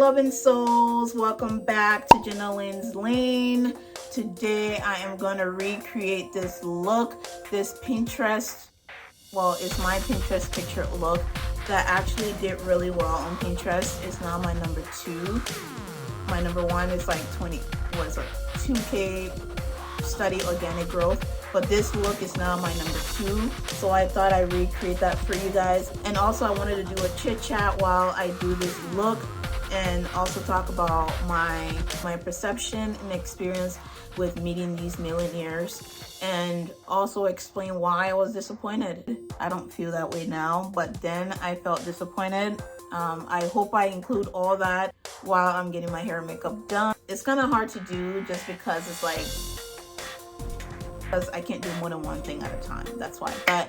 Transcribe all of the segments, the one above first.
loving souls, welcome back to Jendely's Lane. Today I am going to recreate this look, this Pinterest, well, it's my Pinterest picture look that actually did really well on Pinterest. It's now my number 2. My number 1 is like 2K study organic growth, but this look is now my number 2, so I thought I'd recreate that for you guys. And also I wanted to do a chit chat while I do this look, and also talk about my perception and experience with meeting these millionaires, and also explain why I was disappointed. I don't feel that way now, but then I felt disappointed. I hope I include all that while I'm getting my hair and makeup done. It's kind of hard to do just because it's like, because I can't do more than one thing at a time, that's why. But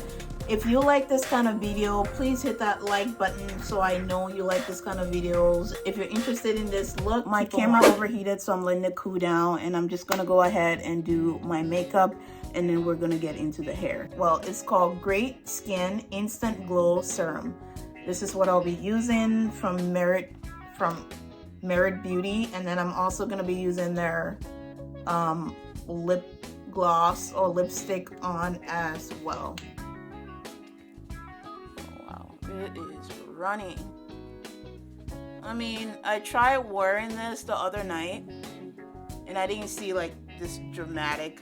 if you like this kind of video, please hit that like button so I know you like this kind of videos. If you're interested in this look, my camera overheated, so I'm letting it cool down, and I'm just gonna go ahead and do my makeup, and then we're gonna get into the hair. Well, it's called Great Skin Instant Glow Serum. This is what I'll be using from Merit Beauty, and then I'm also gonna be using their lip gloss or lipstick on as well. Oh, wow, it is running. I mean, I tried wearing this the other night and I didn't see like this dramatic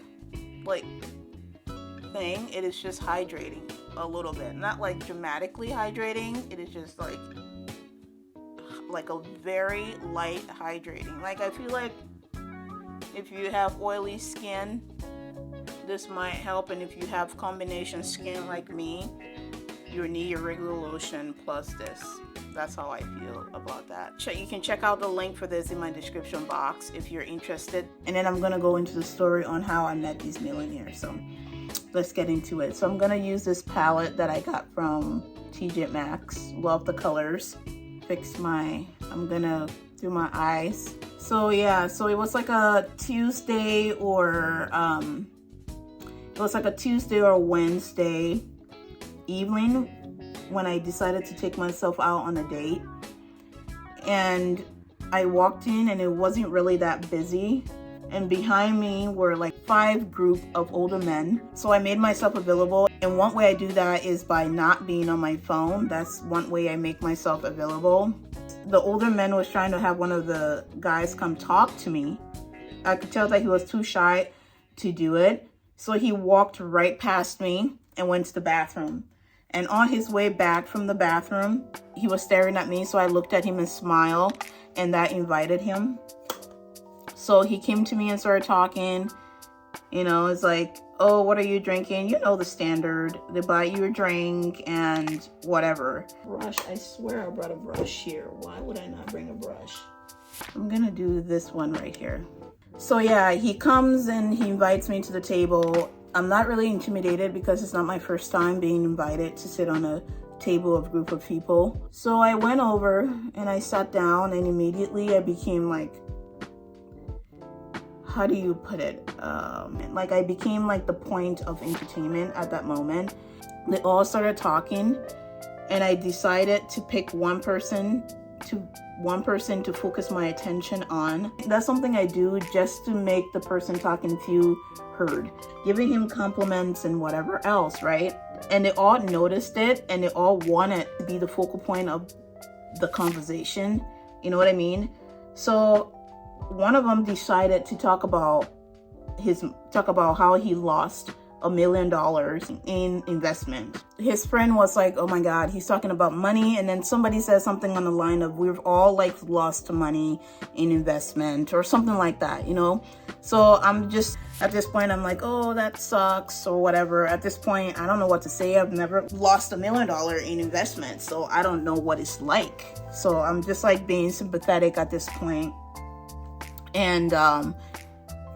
like thing. It is just hydrating a little bit, not like dramatically hydrating. It is just like a very light hydrating. Like, I feel like if you have oily skin, this might help, and if you have combination skin like me, you need your regular lotion plus this. That's how I feel about that. You can check out the link for this in my description box if you're interested. And then I'm gonna go into the story on how I met these millionaires. So let's get into it. So I'm gonna use this palette that I got from TJ Maxx. Love the colors. I'm gonna do my eyes. So yeah, so it was like a Tuesday or Wednesday evening when I decided to take myself out on a date. And I walked in and it wasn't really that busy. And behind me were like 5 group of older men. So I made myself available. And one way I do that is by not being on my phone. That's one way I make myself available. The older man was trying to have one of the guys come talk to me. I could tell that he was too shy to do it. So he walked right past me and went to the bathroom. And on his way back from the bathroom, he was staring at me. So I looked at him and smiled, and that invited him. So he came to me and started talking. You know, it's like, oh, what are you drinking? You know the standard. They buy you a drink and whatever. Brush, I swear I brought a brush here. Why would I not bring a brush? I'm gonna do this one right here. So yeah, he comes and he invites me to the table. I'm not really intimidated because it's not my first time being invited to sit on a table of group of people. So I went over and I sat down, and immediately I became like, how do you put it? Like, I became like the point of entertainment at that moment. They all started talking, and I decided to pick one person to focus my attention on. That's something I do just to make the person talking feel heard, giving him compliments and whatever else, right? And they all noticed it, and they all wanted to be the focal point of the conversation. You know what I mean? So one of them decided to talk about how he lost $1 million in investment. His friend was like, oh my God, he's talking about money. And then somebody said something on the line of, we've all like lost money in investment or something like that, you know? So I'm just, at this point, I'm like, oh, that sucks or whatever. At this point, I don't know what to say. I've never lost $1 million in investment, so I don't know what it's like. So I'm just like being sympathetic at this point, and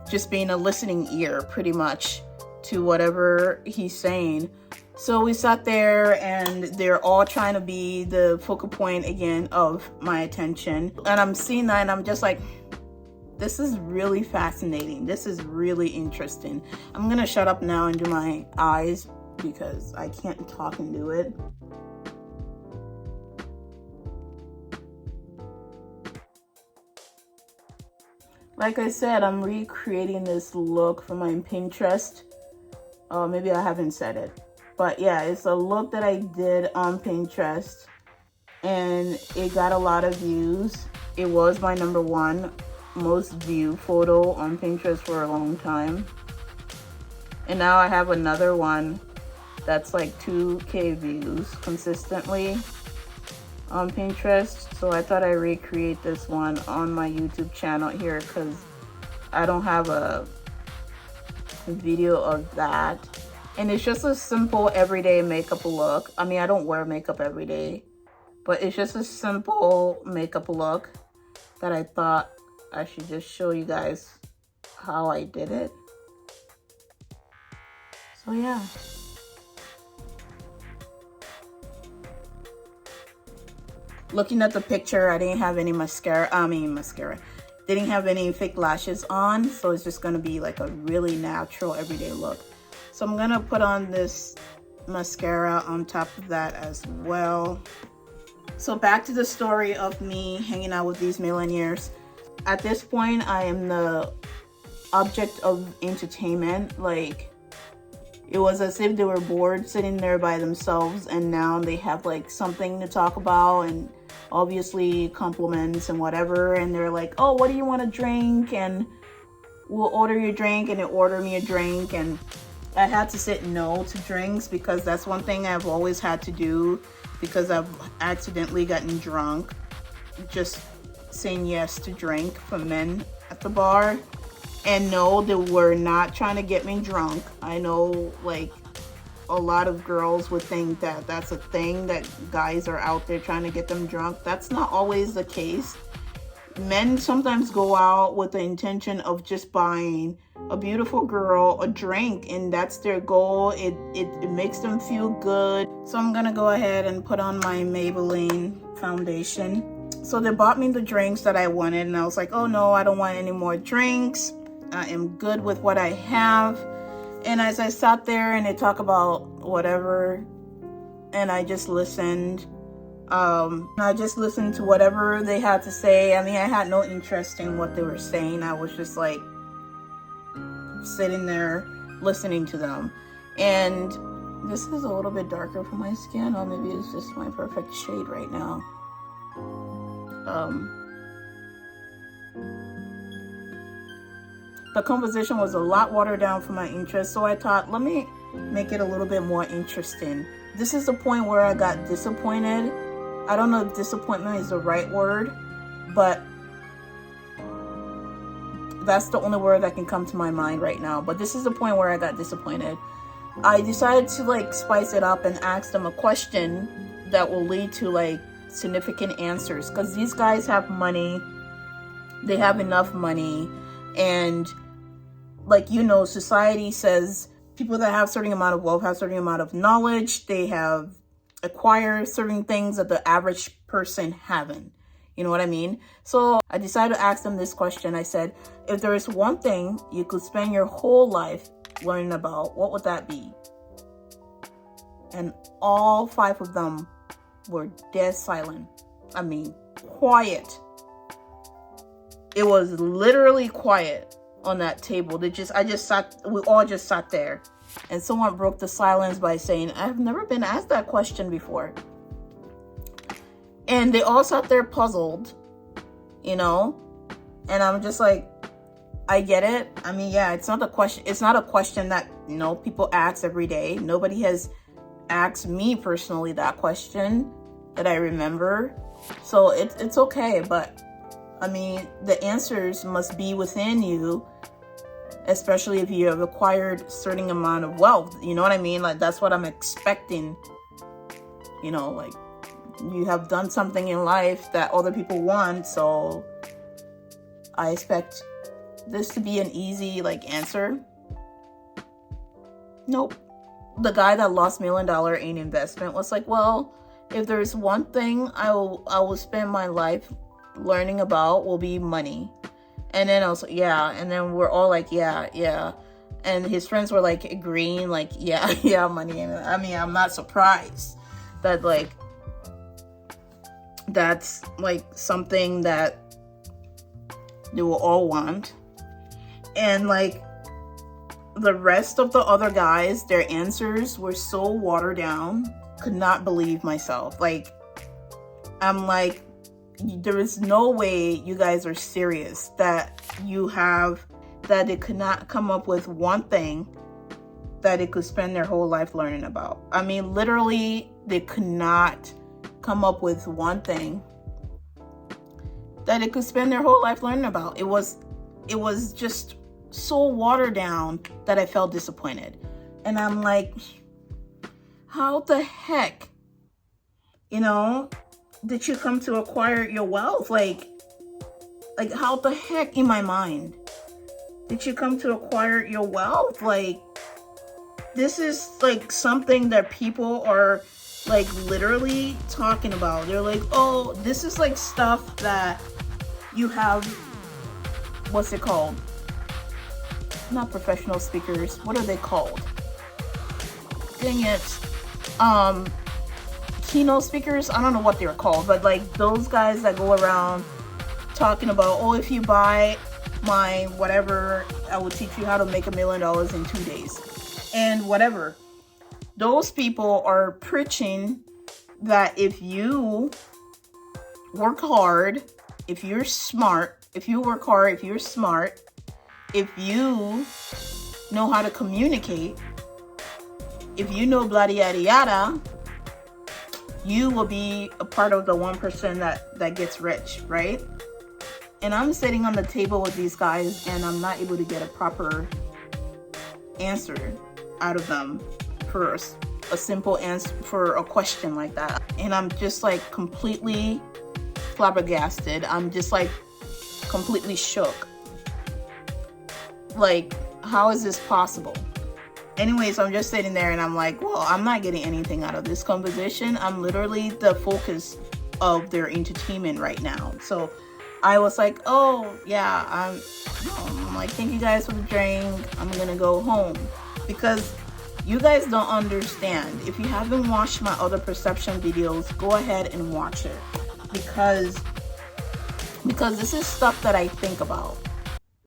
just being a listening ear pretty much to whatever he's saying. So we sat there, and they're all trying to be the focal point again of my attention. And I'm seeing that, and I'm just like, this is really fascinating. This is really interesting. I'm gonna shut up now and do my eyes because I can't talk and do it. Like I said, I'm recreating this look from my Pinterest. Maybe I haven't said it. But yeah, it's a look that I did on Pinterest. And it got a lot of views. It was my #1 most viewed photo on Pinterest for a long time. And now I have another one that's like 2K views consistently on Pinterest. So I thought I'd recreate this one on my YouTube channel here because I don't have a video of that. And it's just a simple everyday makeup look. I mean, I don't wear makeup every day, but it's just a simple makeup look that I thought I should just show you guys how I did it. So yeah. Looking at the picture, I didn't have any mascara. Didn't have any fake lashes on, so it's just gonna be like a really natural everyday look. So I'm gonna put on this mascara on top of that as well. So back to the story of me hanging out with these millionaires. At this point, I am the object of entertainment. Like, it was as if they were bored sitting there by themselves, and now they have like something to talk about and obviously compliments and whatever, and they're like, oh, what do you want to drink, and we'll order your drink, and they order me a drink. And I had to say no to drinks because that's one thing I've always had to do, because I've accidentally gotten drunk just saying yes to drink from men at the bar. And no, they were not trying to get me drunk. I know, like, a lot of girls would think that that's a thing, that guys are out there trying to get them drunk. That's not always the case. Men sometimes go out with the intention of just buying a beautiful girl a drink, and that's their goal. It makes them feel good. So I'm gonna go ahead and put on my Maybelline foundation. So they bought me the drinks that I wanted, and I was like, oh no, I don't want any more drinks. I am good with what I have. And as I sat there and they talk about whatever, and I just listened. I just listened to whatever they had to say. I mean, I had no interest in what they were saying. I was just like sitting there listening to them. And this is a little bit darker for my skin, or maybe it's just my perfect shade right now. The composition was a lot watered down for my interest, so I thought, let me make it a little bit more interesting. This is the point where I got disappointed. I don't know if disappointment is the right word, but that's the only word that can come to my mind right now. But this is the point where I got disappointed. I decided to like spice it up and ask them a question that will lead to like significant answers, because these guys have money. They have enough money. And like, you know, society says people that have a certain amount of wealth have a certain amount of knowledge. They have acquired certain things that the average person haven't. You know what I mean? So I decided to ask them this question. I said, if there is one thing you could spend your whole life learning about, what would that be? And all 5 of them were dead silent. I mean, quiet. It was literally quiet on that table. We all just sat there. And someone broke the silence by saying, I've never been asked that question before. And they all sat there puzzled, you know? And I'm just like, I get it. I mean, yeah, it's not a question that, you know, people ask every day. Nobody has asked me personally that question that I remember. So it's okay, but I mean, the answers must be within you, especially if you have acquired a certain amount of wealth. You know what I mean? Like, that's what I'm expecting. You know, like, you have done something in life that other people want, so I expect this to be an easy, like, answer. Nope. The guy that lost $1 million in investment was like, well, if there's one thing I will spend my life learning about, will be money. And then I was like, yeah. And then we're all like, yeah. And his friends were like agreeing, like, yeah, money. And I mean, I'm not surprised that like that's like something that they will all want. And like the rest of the other guys, their answers were so watered down. Could not believe myself. Like, I'm like, there is no way you guys are serious that they could not come up with one thing that they could spend their whole life learning about. I mean, literally, they could not come up with one thing that they could spend their whole life learning about. It was just so watered down that I felt disappointed. And I'm like, how the heck, you know, did you come to acquire your wealth? Like how the heck, in my mind, did you come to acquire your wealth? Like, this is like something that people are like literally talking about. They're like, oh, this is like stuff that you have, what's it called? Not professional speakers. What are they called? Dang it. Keynote speakers. I don't know what they're called, but like those guys that go around talking about, oh, if you buy my whatever, I will teach you how to make $1 million in 2 days. And whatever. Those people are preaching that if you work hard, if you're smart, if you work hard, if you're smart, if you know how to communicate, if you know blah yada yada, you will be a part of the 1% that gets rich, right? And I'm sitting on the table with these guys and I'm not able to get a proper answer out of them for a simple answer for a question like that. And I'm just like completely flabbergasted. I'm just like completely shook. Like, how is this possible? Anyway, so I'm just sitting there and I'm like, well, I'm not getting anything out of this conversation. I'm literally the focus of their entertainment right now. So I was like, oh yeah, I'm like, thank you guys for the drink. I'm gonna go home. Because you guys don't understand. If you haven't watched my other perception videos, go ahead and watch it. Because this is stuff that I think about.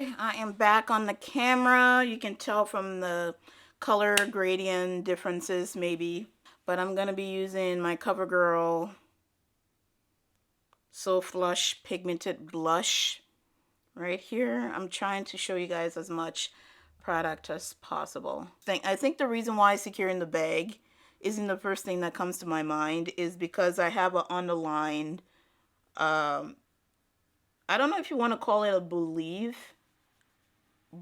I am back on the camera. You can tell from the color gradient differences maybe. But I'm going to be using my CoverGirl So Flush Pigmented Blush right here. I'm trying to show you guys as much product as possible. I think the reason why securing the bag isn't the first thing that comes to my mind is because I have an underlined, I don't know if you want to call it a believe,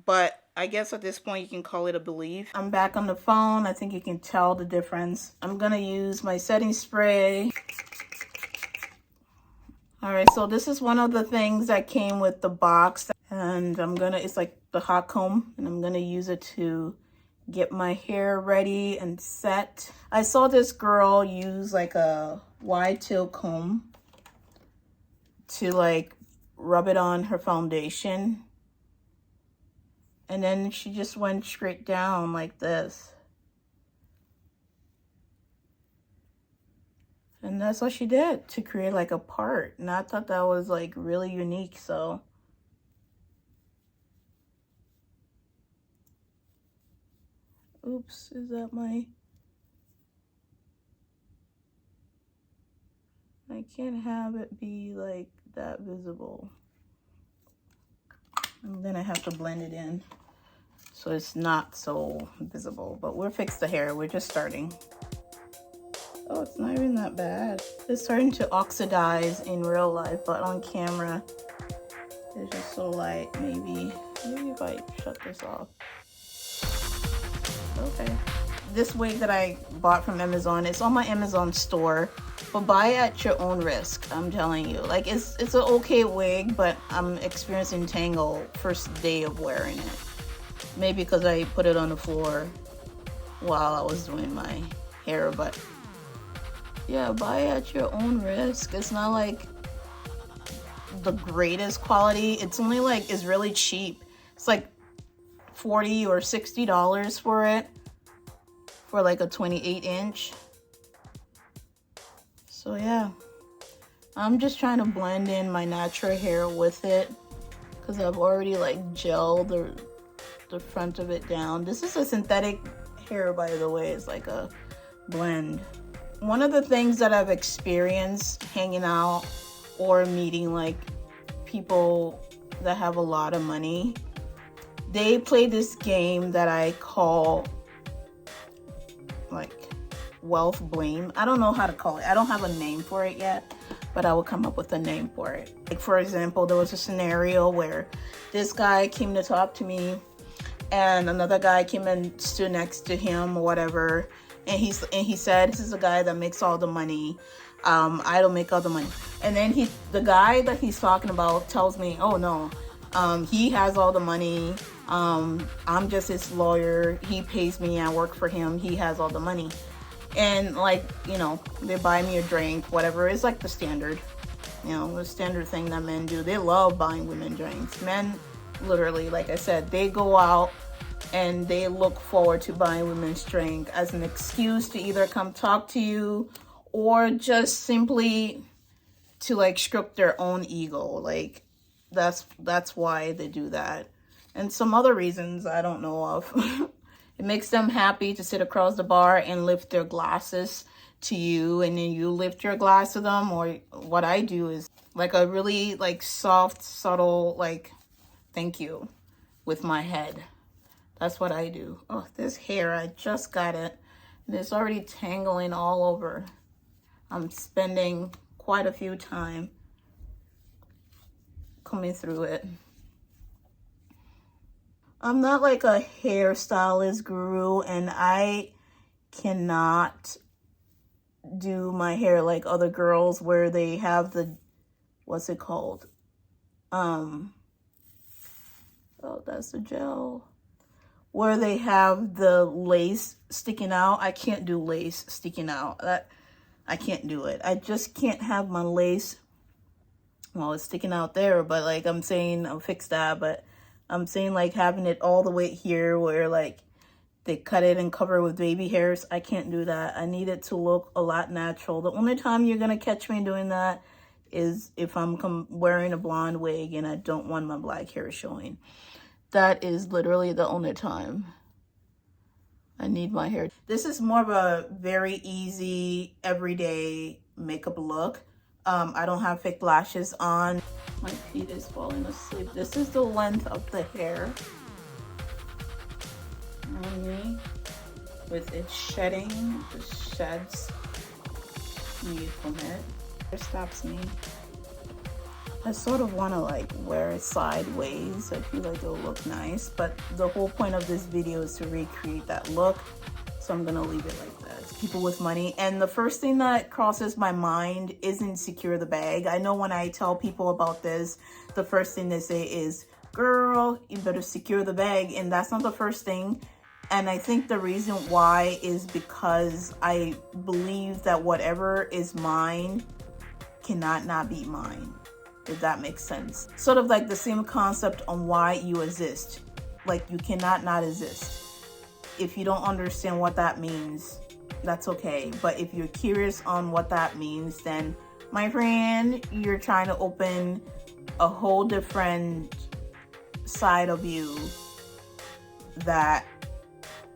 but I guess at this point you can call it a believe. I'm back on the phone. I think you can tell the difference. I'm gonna use my setting spray. All right, so this is one of the things that came with the box, and it's like the hot comb, and I'm gonna use it to get my hair ready and set. I saw this girl use like a wide tail comb to like rub it on her foundation, and then she just went straight down like this. And that's what she did to create like a part. And I thought that was like really unique. So oops, is that I can't have it be like that visible. I'm gonna have to blend it in so it's not so visible. But we'll fix the hair. We're just starting. Oh, it's not even that bad. It's starting to oxidize in real life, but on camera, it's just so light. Maybe if I shut this off. Okay. This wig that I bought from Amazon, it's on my Amazon store, but buy it at your own risk. I'm telling you, like it's an okay wig, but I'm experiencing tangle first day of wearing it. Maybe because I put it on the floor while I was doing my hair, but yeah, buy it at your own risk. It's not like the greatest quality. It's only like, it's really cheap. It's like $40 or $60 for it, for like a 28-inch. So yeah, I'm just trying to blend in my natural hair with it because I've already like gelled the front of it down. This is a synthetic hair, by the way. It's like a blend. One of the things that I've experienced hanging out or meeting like people that have a lot of money, they play this game that I call like wealth blame. I don't know how to call it. I don't have a name for it yet, but I will come up with a name for it. Like, for example, there was a scenario where this guy came to talk to me and another guy came and stood next to him or whatever, and he said, this is a guy that makes all the money. I don't make all the money. And then the guy that he's talking about tells me, oh no, he has all the money. I'm just his lawyer. He pays me. I work for him. He has all the money. And like, you know, they buy me a drink, whatever. It's like the standard, you know, the standard thing that men do. They love buying women drinks. Men, literally, like I said, they go out and they look forward to buying women's drink as an excuse to either come talk to you or just simply to like stroke their own ego. Like that's why they do that. And some other reasons I don't know of. It makes them happy to sit across the bar and lift their glasses to you, and then you lift your glass to them. Or what I do is like a really like soft, subtle like thank you with my head. That's what I do. Oh, this hair, I just got it and it's already tangling all over. I'm spending quite a few time combing through it. I'm not like a hairstylist guru, and I cannot do my hair like other girls where they have the, what's it called? Oh, that's the gel. Where they have the lace sticking out. I can't do lace sticking out. I can't do it. I just can't have my lace, well, it's sticking out there, but like I'm saying, I'll fix that, but I'm saying like having it all the way here where like they cut it and cover it with baby hairs. I can't do that. I need it to look a lot natural. The only time you're going to catch me doing that is if I'm wearing a blonde wig and I don't want my black hair showing. That is literally the only time I need my hair. This is more of a very easy, everyday makeup look. I don't have fake lashes on. My feet is falling asleep. This is the length of the hair on me with its shedding. The sheds me from it. It stops me. I sort of want to like wear it sideways. I feel like it'll look nice, but the whole point of this video is to recreate that look. So I'm gonna leave it like this. People with money. And the first thing that crosses my mind isn't secure the bag. I know when I tell people about this, the first thing they say is, girl, you better secure the bag. And that's not the first thing. And I think the reason why is because I believe that whatever is mine cannot not be mine, if that makes sense. Sort of like the same concept on why you exist. Like you cannot not exist. If you don't understand what that means, that's okay. But if you're curious on what that means, then my friend, you're trying to open a whole different side of you that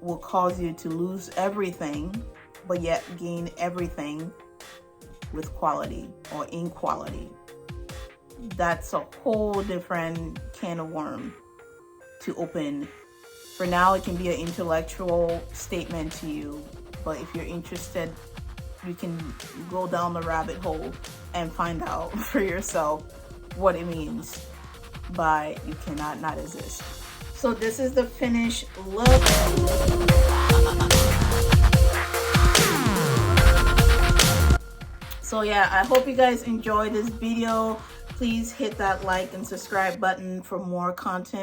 will cause you to lose everything, but yet gain everything with quality or in quality. That's a whole different can of worm to open. For now, it can be an intellectual statement to you, but if you're interested, you can go down the rabbit hole and find out for yourself what it means by you cannot not exist. So this is the finished look. So yeah, I hope you guys enjoyed this video. Please hit that like and subscribe button for more content.